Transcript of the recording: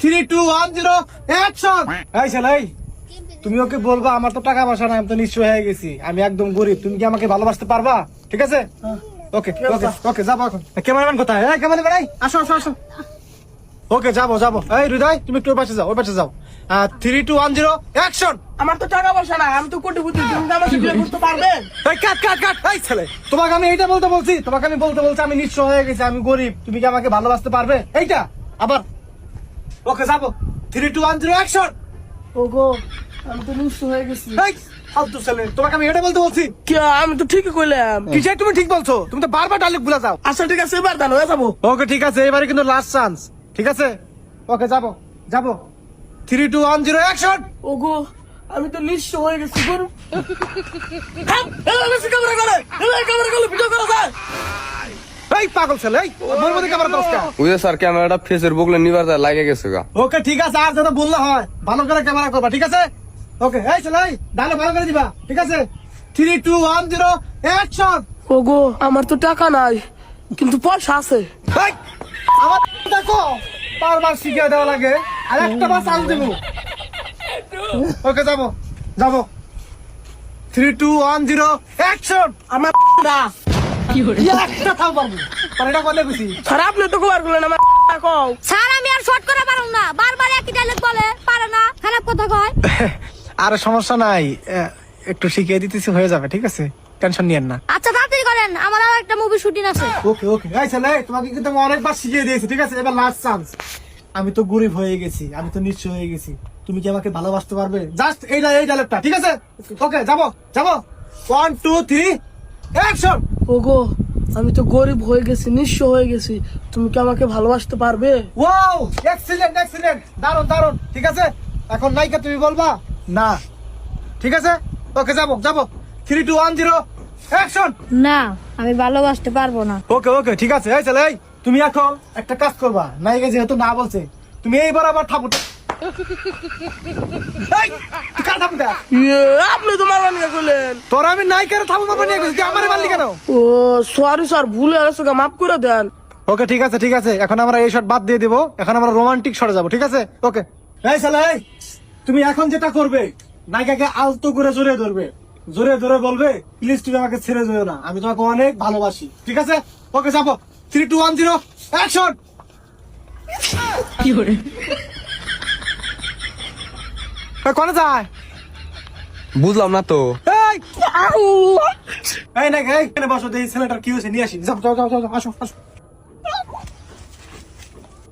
3, 2, 1, 0 action. এই ছেলে, তুমি ওকে বলবা আমার তো টাকা পয়সা নাই, আমি তো নিঃস্ব হয়ে গেছি, আমি একদম গরিব, তুমি কি আমাকে ভালোবাসতে পারবা? ঠিক আছে, ওকে ওকে ওকে, যাবো এখন। ক্যামেরাম্যান কোথায়? এই ক্যামেরাম্যান, এই আসো আসো আসো। ওকে, যাবো যাবো। এই হৃদয়, তুমি একটু ওই পাশে যাও, ওই পাশে যাও। 3, 2, 1, 0 অ্যাকশন। আমার তো টাকা পয়সা নাই, আমি তো কোটিপতি, তুমি কি আমাকে বিয়ে করতে পারবে? এই কাট কাট কাট। এই ছেলে, তোমাকে আমি এইটা বলতে বলছি, তোমাকে আমি বলতে বলছি আমি নিঃস্ব হয়ে গেছি, আমি গরিব, তুমি কি আমাকে ভালোবাসতে পারবে? এইটা আবার। ওকে, যাবো। 3, 2, 1, 0 অ্যাকশন। ওগো, আমি তো নিঃস্ব হয়ে গেছি। এই ফালতু ছেলে, তোমাকে আমি এটা বলতে বলছি। কি, আমি তো ঠিকই কইলাম। কিসে তুমি ঠিক বলছো? তুমি তো বারবার ডায়লগ ভুলে যাও। আচ্ছা ঠিক আছে, এবার দান হয়ে যাবো। ওকে ঠিক আছে, এবারে কিন্তু লাস্ট চান্স। ঠিক আছে, ওকে, যাবো যাবো। 3, 2, 1, 0 অ্যাকশন। ওগো, আমি তো নিঃস্ব হয়ে গেছি গরু। ভিডিও করা যায়। এই পাগল ছেলে, এই মোর মধ্যে ক্যামেরা দস্কা। ওই যে স্যার ক্যামেরাটা ফেসের বগলে নিবার যায় লাগে গেছে গা। ওকে ঠিক আছে, আর যেন বললে হয়, ভালো করে ক্যামেরা করবা। ঠিক আছে, ওকে। এই ছেলে, এই ডায়লগ ভালো করে দিবা। ঠিক আছে, 3, 2, 1, 0 অ্যাকশন। ওগো, আমার তো টাকা নাই, কিন্তু পয়সা আছে। এই, আমার দেখো, বারবার শিখিয়ে দেওয়া লাগে, আর একটা বার চান্স দেবো। ওকে, যাবো যাবো। 3, 2, 1, 0 অ্যাকশন। আমার একটা থাম পারবো, আর এটা বলে বুঝি। স্যার, আপনি তো কবার করলেন আমার কও। স্যার আমি আর শর্ট করে পারুম না, বারবার একই ডায়লগ বলে, পারে না, খারাপ কথা কয়। আর সমস্যা নাই, একটু শিখিয়ে দিতেছি, হয়ে যাবে। ঠিক আছে, টেনশন নিয়েন না। আচ্ছা তাড়াতাড়ি করেন, আমার আর একটা মুভি শুটিং আছে। ওকে ওকে। এই ছেলে, তোমাকে কিন্তু আমি অনেকবার শিখিয়ে দিয়েছি। ঠিক আছে, এবার লাস্ট চান্স। আমি তো গরিব হয়ে গেছি, আমি তো নিঃস্ব হয়ে গেছি, তুমি কি আমাকে ভালোবাসতে পারবে? জাস্ট এই ডায়লগটা। ঠিক আছে, ওকে, যাবো যাবো। 1, 2, 3 অ্যাকশন। ওগো, আমি তো গরিব হয়ে গেছি, নিঃস্ব হয়ে গেছি, তুমি কি আমাকে ভালোবাসতে পারবে? ওয়াও, এক্সিলেন্ট এক্সিলেন্ট, দারুন দারুন। ঠিক আছে, এখন নায়িকা তুমি বলবা না। ঠিক আছে, ওকে, যাবো যাবো। 3, 2, 1, 0 অ্যাকশন। না, আমি ভালোবাসতে পারবো না। ওকে ওকে, ঠিক আছে। এই ছেলে, এই, তুমি এখন একটা কাজ করবা, নায়িকা যেহেতু না বলছে, তুমি এইবার আবার ঠাকুর। এই, তুই কার ঠাকুর দেখ? আপনি তো মারা নিয়ে করলেন। তোর আমি নায়িকার ঠাকুর বাবা নিয়ে গেছি, তুই আমারে মারলি কেন? ও সরি স্যার, ভুলে গেছে, মাফ করে দেন। ওকে ঠিক আছে ঠিক আছে, এখন আমরা এই শট বাদ দিয়ে দিব, এখন আমরা রোমান্টিক শটে যাবো। ঠিক আছে, ওকে। এই ছেলে, এই, তুমি এখন যেটা করবে, নায়িকাকে আলতো করে জড়িয়ে ধরবে, জোরে ধরে বলবে প্লিজ তুমি আমাকে ছেড়ে যেও না, আমি তোমাকে অনেক ভালোবাসি। ঠিক আছে, ওকে, যাবো। 3, 2, 1, 0 অ্যাকশন। কোনে যায়? বুঝলাম না তো। এই, এই না, এই, এখানে বসো, দেখি ছেলেটার কি হয়েছে, নিয়ে আসি। যাও যাও যাও যাও, আসো আসো।